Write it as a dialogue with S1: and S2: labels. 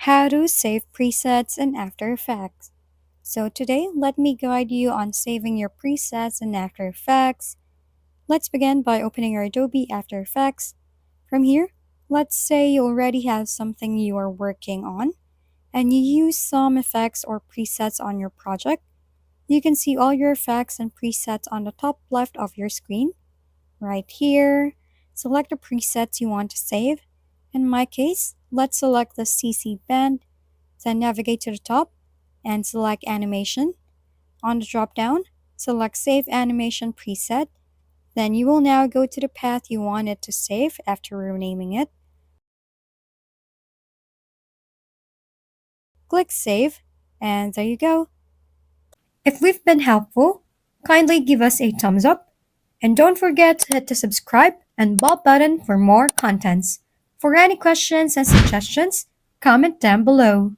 S1: How to save presets in After Effects. So today, let me guide you on saving your presets in After Effects. Let's begin by opening your Adobe After Effects. From here, let's say you already have something you are working on and you use some effects or presets on your project. You can see all your effects and presets on the top left of your screen. Right here, select the presets you want to save. In my case, let's select the CC band. Then navigate to the top and select Animation. On the drop-down, select Save Animation Preset. Then you will now go to the path you want it to save after renaming it. Click Save, and there you go. If we've been helpful, kindly give us a thumbs up. And don't forget to hit the subscribe and bell button for more contents. For any questions and suggestions, comment down below.